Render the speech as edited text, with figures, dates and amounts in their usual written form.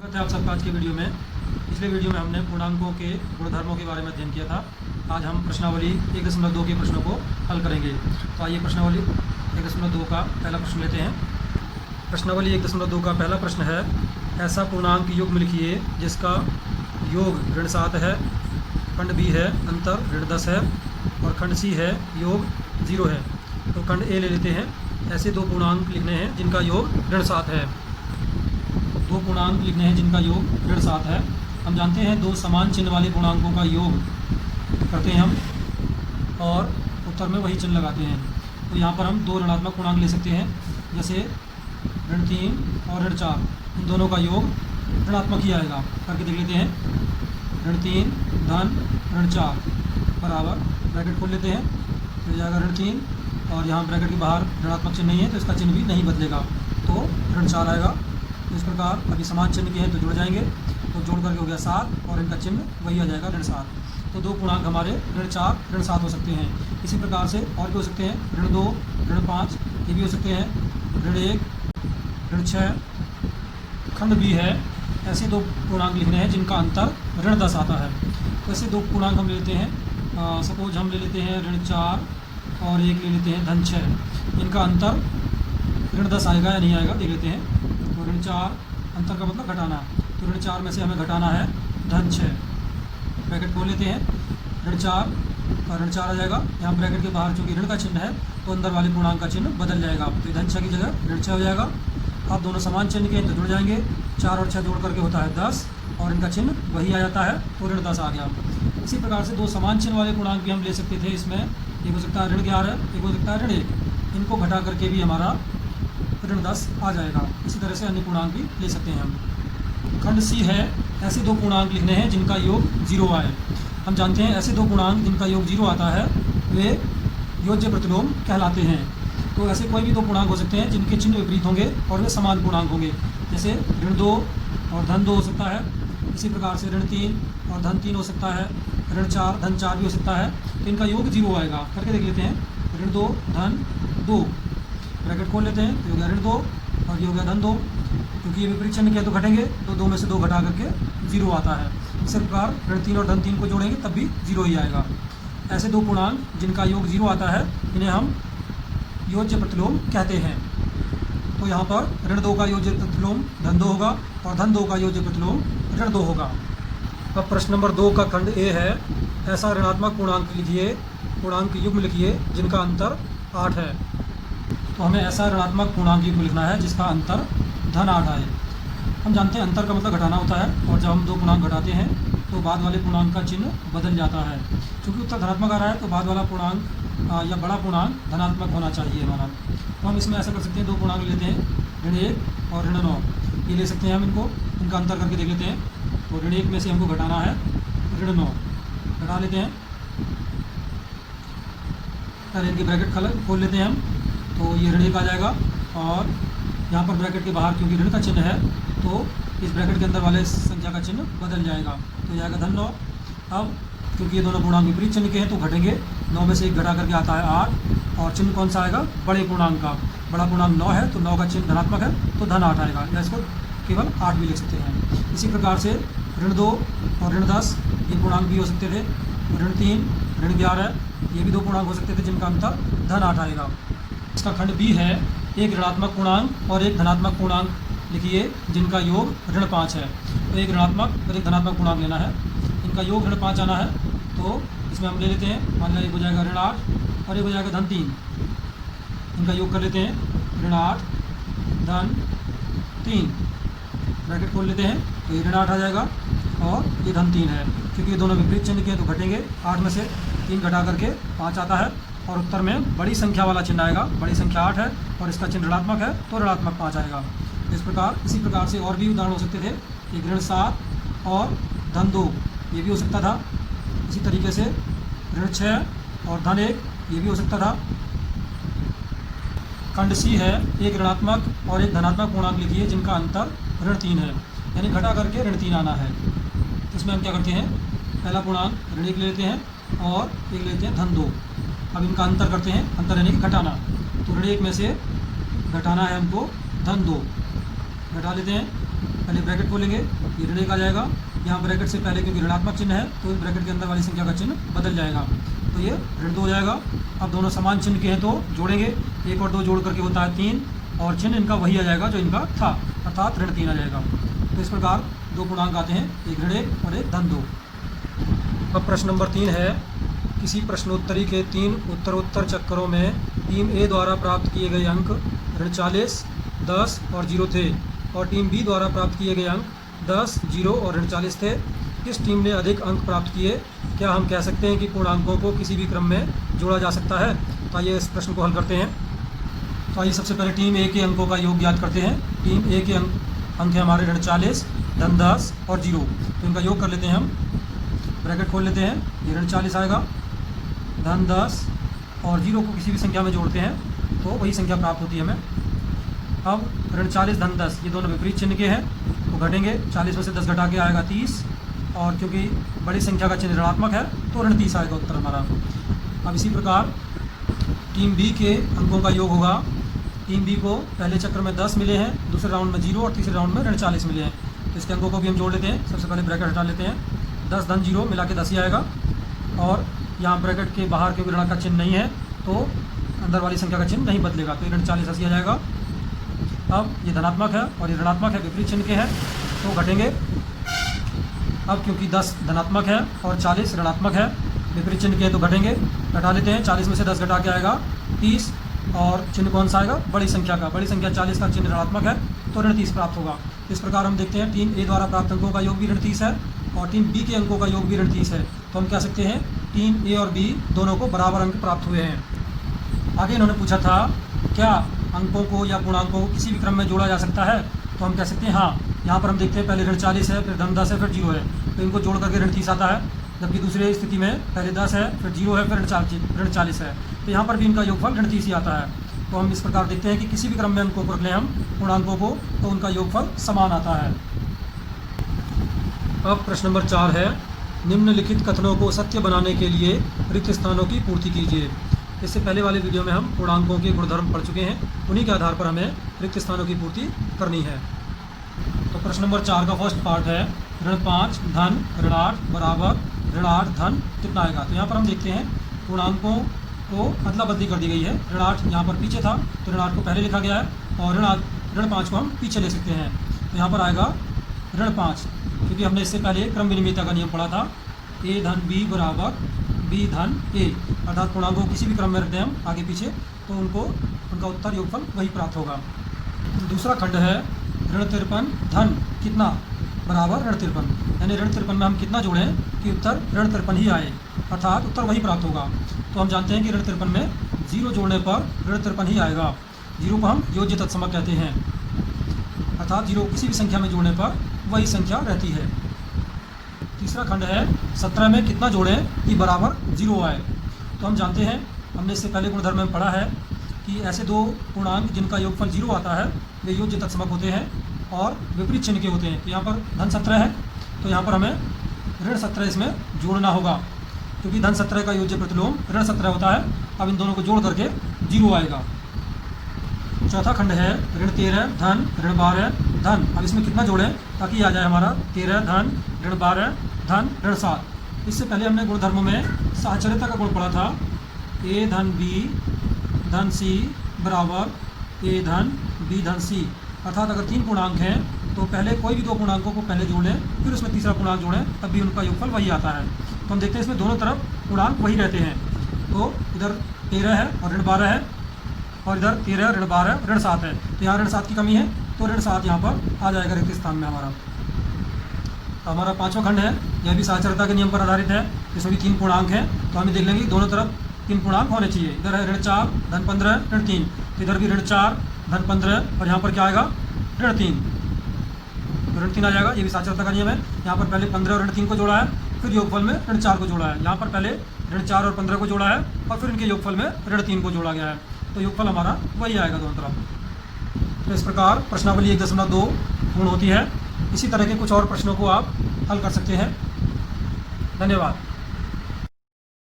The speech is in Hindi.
स्वागत है आप सबका आज के वीडियो में। पिछले वीडियो में हमने पूर्णांकों के गुणधर्मों के बारे में अध्ययन किया था। आज हम प्रश्नावली 1.2 के प्रश्नों को हल करेंगे। तो आइए प्रश्नावली 1.2 का पहला प्रश्न लेते हैं। प्रश्नावली 1.2 का पहला प्रश्न है, ऐसा पूर्णांक युग्म लिखिए जिसका योग ऋण 7 है, खंड बी है अंतर ऋण 10 है और खंड सी है योग 0 है। तो खंड ए ले लेते हैं। ऐसे दो पूर्णांक लिखने हैं जिनका योग ऋण 7 है। दो पूर्णांक लिखने हैं जिनका योग ऋण 7 है। हम जानते हैं दो समान चिन्ह वाले पूर्णांकों का योग करते हैं हम और उत्तर में वही चिन्ह लगाते हैं। तो यहाँ पर हम दो ऋणात्मक पूर्णांक ले सकते हैं, जैसे ऋण 3 और ऋण 4। इन दोनों का योग ऋणात्मक ही आएगा। करके देख लेते हैं। ऋण 3 धन ऋण 4 बराबर, ब्रैकेट खोल लेते हैं तो जाएगा ऋण 3 और यहाँ ब्रैकेट के बाहर ऋणात्मक चिन्ह नहीं है तो इसका चिन्ह भी नहीं बदलेगा, तो ऋण 4 आएगा। तो इस प्रकार अभी समान चिन्ह के हैं तो जुड़ जाएंगे, तो जोड़ करके हो गया 7 और इनका चिन्ह वही आ जाएगा ऋण 7। तो दो पूर्णांक हमारे ऋण 4 ऋण 7 हो सकते हैं। इसी प्रकार से और भी हो सकते हैं, ऋण 2 ऋण 5 ये भी हो सकते हैं, ऋण 1 ऋण 6 खंड भी है। ऐसे दो पूर्णांक लिखने हैं जिनका अंतर ऋण 10 आता है। तो ऐसे दो पूर्णांक हम ले लेते हैं। सपोज हम ले लेते हैं ऋण 4 और एक ले लेते हैं धन 6। इनका अंतर ऋण 10 आएगा या नहीं आएगा देख लेते हैं। तो ऋण 4 अंतर का मतलब घटाना, तो ऋण 4 में से हमें घटाना है धन 6। ब्रैकेट खोल लेते हैं। ऋण 4 और ऋण 4 आ जाएगा। यहाँ ब्रैकेट के बाहर चूँकि ऋण का चिन्ह है तो अंदर वाले पूर्णांक का चिन्ह बदल जाएगा, तो धन 6 की जगह ऋण 6 हो जाएगा। अब दोनों समान चिन्ह के हैं तो जुड़ जाएंगे। 4 और 6 जोड़ करके होता है 10 और इनका चिन्ह वही आ जाता है, तो ऋण 10 आ गया। इसी प्रकार से दो समान चिन्ह वाले पूर्णांक भी हम ले सकते थे। इसमें एक हो सकता है ऋण 11, एक हो सकता है ऋण 1। इनको घटा करके भी हमारा ऋण 10 आ जाएगा। इसी तरह से अन्य पूर्णांक भी ले सकते हैं हम। खंड सी है, ऐसे दो पूर्णांक लिखने हैं जिनका योग 0 आए। हम जानते हैं ऐसे दो पूर्णांक जिनका योग 0 आता है वे योज्य प्रतिलोम कहलाते हैं। तो ऐसे कोई भी दो पूर्णांक हो सकते हैं जिनके चिन्ह विपरीत होंगे और वे समान पूर्णांक होंगे, जैसे ऋण 2 और धन 2 हो सकता है। इसी प्रकार से ऋण 3 और धन 3 हो सकता है। ऋण 4 धन 4 भी हो सकता है। तो इनका योग 0 आएगा। करके देख लेते हैं। ऋण 2 धन 2 ब्रैकेट खोल लेते हैं तो हो गया ऋण 2 और ये हो गया धन 2। क्योंकि ये विपरीत चिन्ह के तो घटेंगे, तो 2 में से 2 घटा करके 0 आता है। इसी प्रकार ऋण 3 और धन 3 को जोड़ेंगे तब भी 0 ही आएगा। ऐसे दो पूर्णांक जिनका योग 0 आता है इन्हें हम योज्य प्रतिलोम कहते हैं। तो यहाँ पर ऋण 2 का योज्य प्रतिलोम धन 2 होगा और धन 2 का योज्य प्रतिलोम ऋण 2 होगा। अब प्रश्न नंबर 2 का खंड ए है, ऐसा ऋणात्मक पूर्णांक लिखिए, पूर्णांक युग्म लिखिए जिनका अंतर 8 है। तो हमें ऐसा ऋणात्मक पूर्णांक युग्म लिखना है जिसका अंतर धन 8 आए। हम जानते हैं अंतर का मतलब घटाना होता है और जब हम दो पूर्णांक घटाते हैं तो बाद वाले पूर्णांक का चिन्ह बदल जाता है। क्योंकि उत्तर धनात्मक आ रहा है तो बाद वाला पूर्णांक या बड़ा पूर्णांक धनात्मक होना चाहिए हमारा। तो हम इसमें ऐसा कर सकते हैं, दो पूर्णांक लेते हैं, ऋण 1 और ऋण 9 ये ले सकते हैं हम। इनको इनका अंतर करके देख लेते हैं। तो ऋण 1 में से हमको घटाना है ऋण 9, घटा लेते हैं। पहले इनकी ब्रैकेट खोल लेते हैं हम, तो ये ऋण 1 आ जाएगा और यहाँ पर ब्रैकेट के बाहर क्योंकि ऋण का चिन्ह है तो इस ब्रैकेट के अंदर वाले संख्या का चिन्ह बदल जाएगा, तो जाएगा धन 9। अब क्योंकि ये दोनों पूर्णांक विपरीत चिन्ह के हैं तो घटेंगे। 9 में से 1 घटा करके आता है 8 और चिन्ह कौन सा आएगा, बड़े पूर्णांक का। बड़ा पूर्णांक 9 है तो 9 का चिन्ह धनात्मक है तो धन 8 आएगा, या इसको केवल 8 भी लिख सकते हैं। इसी प्रकार से ऋण 2 और ऋण 10 ये पूर्णांक भी हो सकते थे। ऋण 3 ऋण 11 ये भी दो पूर्णांक हो सकते थे जिनका अंतर धन 8 आएगा। इसका खंड बी है, एक ऋणात्मक पूर्णांक और एक धनात्मक पूर्णांक लिखिए जिनका योग ऋण 5 है। तो एक ऋणात्मक और एक धनात्मक पूर्णांक लेना है, इनका योग ऋण 5 आना है। तो इसमें हम ले लेते हैं, मान लिया एक हो जाएगा ऋण 8 और एक हो जाएगा धन 3। इनका योग कर लेते हैं, ऋण 8 धन 3 ब्रैकेट खोल लेते हैं तो ये ऋण 8 आ जाएगा और ये धन 3 है। क्योंकि ये दोनों विपरीत चिन्ह के हैं तो घटेंगे। 8 में से 3 घटा करके 5 आता है और उत्तर में बड़ी संख्या वाला चिन्ह आएगा। बड़ी संख्या 8 है और इसका चिन्ह ऋणात्मक है तो ऋणात्मक 5 आएगा। इस प्रकार इसी प्रकार से और भी उदाहरण हो सकते थे। एक ऋण 7 और धन 2 ये भी हो सकता था। इसी तरीके से ऋण 6 और धन 1 ये भी हो सकता था। खंड सी है, एक ऋणात्मक और एक धनात्मक पूर्णांक लिखिए जिनका अंतर ऋण 3 है, यानी घटा करके ऋण 3 आना है। तो इसमें हम क्या करते हैं, पहला पूर्णांक ऋण 1 ले लेते हैं और एक लेते हैं धन 2। अब इनका अंतर करते हैं, अंतर यानी कि घटाना। तो ऋण 1 में से घटाना है हमको धन 2, घटा लेते हैं। पहले ब्रैकेट खोलेंगे, ये ऋण 1 आ जाएगा। यहाँ ब्रैकेट से पहले क्योंकि ऋणात्मक चिन्ह है तो ब्रैकेट के अंदर वाली संख्या का चिन्ह बदल जाएगा, तो ये ऋण 2 हो जाएगा। अब दोनों समान चिन्ह के हैं तो जोड़ेंगे, 1 और 2 जोड़ करके होता है 3, और चिन्ह इनका वही आ जाएगा जो इनका था, अर्थात ऋण 3 आ जाएगा। तो इस प्रकार दो पूर्णांक आते हैं, एक ऋण 1 और एक धन 2। अब प्रश्न नंबर 3 है, किसी प्रश्नोत्तरी के 3 उत्तरोत्तर चक्करों में टीम ए द्वारा प्राप्त किए गए अंक ऋण 40, 10 और 0 थे, और टीम बी द्वारा प्राप्त किए गए अंक 10, 0 और ऋण 40 थे। किस टीम ने अधिक अंक प्राप्त किए? क्या हम कह सकते हैं कि पूर्णांकों को किसी भी क्रम में जोड़ा जा सकता है? तो आइए इस प्रश्न को हल करते हैं। तो आइए सबसे पहले टीम ए के अंकों का योग ज्ञात करते हैं। टीम ए के अंक है हमारे ऋण 40, धन 10 और 0, तो इनका योग कर लेते हैं हम। ब्रैकेट खोल लेते हैं, ये ऋण 40 आएगा, धन 10 और 0 को किसी भी संख्या में जोड़ते हैं तो वही संख्या प्राप्त होती है हमें। अब ऋण 40 धन 10 ये दोनों विपरीत चिन्ह के हैं तो घटेंगे, 40 में से 10 घटा के आएगा 30, और क्योंकि बड़ी संख्या का चिन्ह ऋणात्मक है तो ऋण 30 आएगा उत्तर हमारा। अब इसी प्रकार टीम बी के अंकों का योग होगा। टीम बी को पहले चक्र में 10 मिले हैं, दूसरे राउंड में 0 और तीसरे राउंड में ऋण 40 मिले हैं, तो इसके अंकों को भी हम जोड़ लेते हैं। सबसे पहले ब्रैकेट हटा लेते हैं, 10 धन 0 मिला के 10 ही आएगा, और यहाँ ब्रैकेट के बाहर क्योंकि ऋण का चिन्ह नहीं है तो अंदर वाली संख्या का चिन्ह नहीं बदलेगा, तो ऋण 40 80 आ जाएगा। अब ये धनात्मक है और ये ऋणात्मक है, विपरीत चिन्ह के हैं तो घटेंगे। अब क्योंकि 10 धनात्मक है और 40 ऋणात्मक है, विपरीत चिन्ह के हैं तो घटेंगे, घटा लेते हैं। 40 में से 10 घटा के आएगा 30, और चिन्ह कौन सा आएगा? बड़ी संख्या का। बड़ी संख्या 40 का चिन्ह ऋणात्मक है तो ऋण 30 प्राप्त होगा। इस प्रकार हम देखते हैं टीम ए द्वारा प्राप्त अंकों का योग भी ऋण 30 है और टीम बी के अंकों का योग भी ऋण 30 है, तो हम कह सकते हैं टीम ए और बी दोनों को बराबर अंक प्राप्त हुए हैं। आगे इन्होंने पूछा था क्या अंकों को या पूर्णांकों को किसी भी क्रम में जोड़ा जा सकता है? तो हम कह सकते हैं हाँ। यहाँ पर हम देखते हैं पहले ऋण 40 है, फिर धन 10 है, फिर 0 है, तो इनको जोड़ करके ऋण 30 आता है। जबकि दूसरी स्थिति में पहले 10 है, फिर 0 है, फिर ऋण 40 है, तो यहाँ पर भी इनका योगफल ऋण 30 ही आता है। तो हम इस प्रकार देखते हैं कि किसी भी क्रम में अंकों को रख लें हम पूर्णांकों को तो उनका योगफल समान आता है। अब प्रश्न नंबर 4 है, निम्नलिखित कथनों को सत्य बनाने के लिए रिक्त स्थानों की पूर्ति कीजिए। इससे पहले वाले वीडियो में हम पूर्णांकों के गुणधर्म पढ़ चुके हैं, उन्हीं के आधार पर हमें रिक्त स्थानों की पूर्ति करनी है। तो प्रश्न नंबर 4 का फर्स्ट पार्ट है, ऋण 5 धन ऋण 8 बराबर ऋण 8 धन कितना आएगा? तो यहाँ पर हम देखते हैं पूर्णांकों को अदला बदली कर दी गई है। ऋण 8 यहाँ पर पीछे था तो ऋण 8 को पहले लिखा गया है, और ऋण 5 को हम पीछे ले सकते हैं। तो यहाँ पर आएगा ऋण 5, क्योंकि हमने इससे पहले क्रम विनिमयता का नियम पढ़ा था, ए धन बी बराबर बी धन ए, अर्थात पूर्णांकों को किसी भी क्रम में रख दें हम आगे पीछे तो उनका उत्तर योगफल वही प्राप्त होगा। दूसरा खंड है, ऋण 53 धन कितना बराबर ऋण 53, यानी ऋण 53 में हम कितना जोड़ें कि उत्तर ऋण 53 ही आए, अर्थात उत्तर वही प्राप्त होगा। तो हम जानते हैं कि ऋण 53 में 0 जोड़ने पर ऋण 53 ही आएगा। 0 को हम योज्य तत्समक कहते हैं, अर्थात 0 किसी भी संख्या में जोड़ने पर वही संख्या रहती है। तीसरा खंड है, 17 में कितना जोड़ें कि बराबर 0 आए? तो हम जानते हैं, हमने इससे पहले गुणधर्म में पढ़ा है कि ऐसे दो पूर्णांक जिनका योगफल 0 आता है वे योज्य तत्समक होते हैं और विपरीत चिन्ह के होते हैं। तो यहाँ पर धन 17 है तो यहाँ पर हमें ऋण 17 इसमें जोड़ना होगा, क्योंकि धन 17 का योज्य प्रतिलोम ऋण 17 होता है। अब इन दोनों को जोड़ करके 0 आएगा। चौथा खंड है, ऋण 13 धन ऋण 12 धन, अब इसमें कितना जोड़ें ताकि आ जाए हमारा 13 धन ऋण 12 धन ऋण 7। इससे पहले हमने गुणधर्मों में साहचर्यता का गुण पढ़ा था, ए धन बी धन सी बराबर ए धन बी धन सी, अर्थात अगर 3 पूर्णांक हैं तो पहले कोई भी 2 पूर्णांकों को पहले जोड़ लें, फिर उसमें तीसरा पूर्णांक जोड़ें, तब भी उनका योगफल वही आता है। तो हम देखते हैं इसमें दोनों तरफ पूर्णांक वही रहते हैं। तो इधर 13 है और ऋण 12 है, और इधर 13 ऋण 12 ऋण 7 है, तो यहाँ ऋण 7 की कमी है तो ऋण 7 यहाँ पर आ जाएगा रिक्त स्थान में हमारा। तो हमारा 5वां खंड है, यह भी साहचर्यता के नियम पर आधारित है। इसमें भी 3 पूर्णांक हैं, तो हमें देख लेंगे दोनों तरफ 3 पूर्णांक होने चाहिए। इधर है ऋण 4 धन 15 ऋण 3, तो इधर भी ऋण 4 धन 15 और यहाँ पर क्या आएगा ऋण 3, तो ऋण 3 आ जाएगा। ये भी साहचर्यता का नियम है। यहाँ पर पहले 15 और ऋण 3 को जोड़ा है, फिर योगफल में ऋण 4 को जोड़ा है। यहाँ पर पहले ऋण 4 और 15 को जोड़ा है और फिर इनके योगफल में ऋण 3 को जोड़ा गया है, तो योगफल हमारा वही आएगा दोनों तरफ। तो इस प्रकार प्रश्नावली 1.2 पूर्ण होती है। इसी तरह के कुछ और प्रश्नों को आप हल कर सकते हैं। धन्यवाद।